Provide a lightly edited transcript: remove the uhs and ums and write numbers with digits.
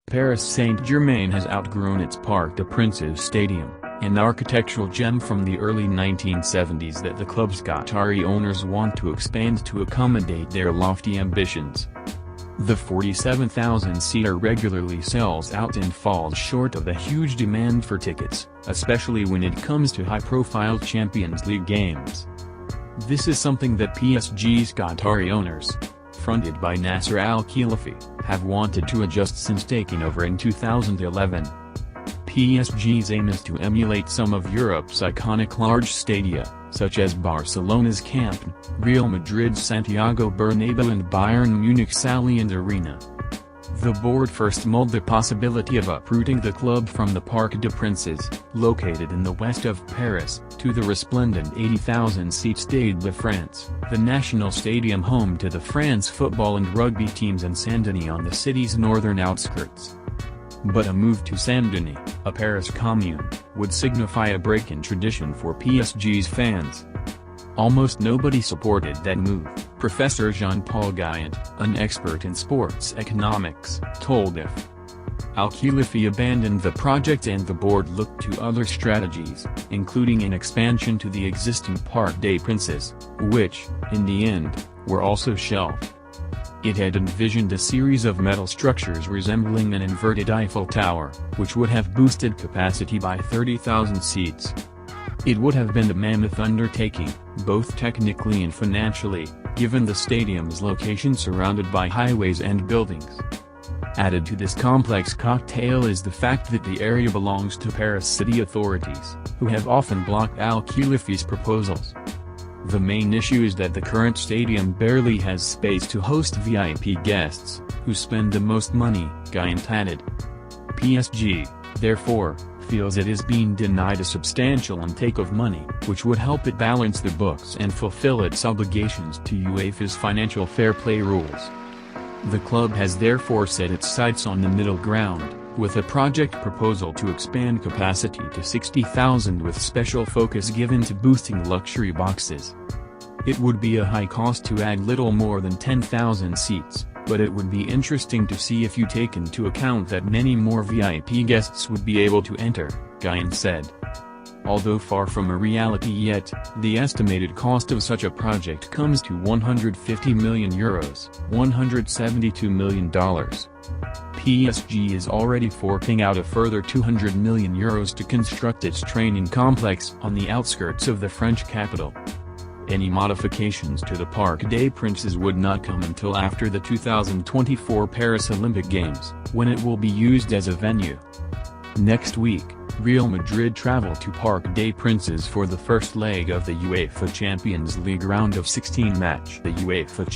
Paris Saint-Germain has outgrown its Parc de Princes stadium, an architectural gem from the early 1970s that the club's Qatari owners want to expand to accommodate their lofty ambitions. The 47,000-seater regularly sells out and falls short of the huge demand for tickets, especially when it comes to high-profile Champions League games. This is something that Psg'S Qatari owners, fronted by Nasser Al-Khelaifi, have wanted to adjust since taking over in 2011. Psg's aim is to emulate some of Europe's iconic large stadia, such as Barcelona's Camp Nou, Real Madrid's Santiago Bernabeu and Bayern Munich's Allianz Arena. The board first mulled the possibility of uprooting the club from the Parc de Princes, located in the west of Paris, to the resplendent 80,000-seat Stade de France, the national stadium home to the France football and rugby teams, and Saint-Denis on the city's northern outskirts. But a move to Saint-Denis, a Paris commune, would signify a break in tradition for Psg's fans. Almost nobody supported that move, Professor Jean-Paul Guyant, an expert in sports economics, told IF. Al-Khelaifi abandoned the project and the board looked to other strategies, including an expansion to the existing Parc des Princes, which, in the end, were also shelved. It had envisioned a series of metal structures resembling an inverted Eiffel Tower, which would have boosted capacity by 30,000 seats. It would have been a mammoth undertaking, both technically and financially, given the stadium's location surrounded by highways and buildings. Added to this complex cocktail is the fact that the area belongs to Paris city authorities, who have often blocked Al-Khelaifi's proposals. The main issue is that the current stadium barely has space to host VIP guests, who spend the most money, Guyant added. Psg, therefore, feels it is being denied a substantial intake of money, which would help it balance the books and fulfill its obligations to UEFA's financial fair play rules. The club has therefore set its sights on the middle ground, with a project proposal to expand capacity to 60,000 with special focus given to boosting luxury boxes. It would be a high cost to add little more than 10,000 seats, but it would be interesting to see if you take into account that many more VIP guests would be able to enter, Guyant said. Although far from a reality yet, the estimated cost of such a project comes to €150 million, $172 million. Psg is already forking out a further €200 million to construct its training complex on the outskirts of the French capital. Any modifications to the Parc des Princes would not come until after the 2024 Paris Olympic Games, when it will be used as a venue. Next week, Real Madrid travel to Parc des Princes for the first leg of the UEFA Champions League round of 16 match. The UEFA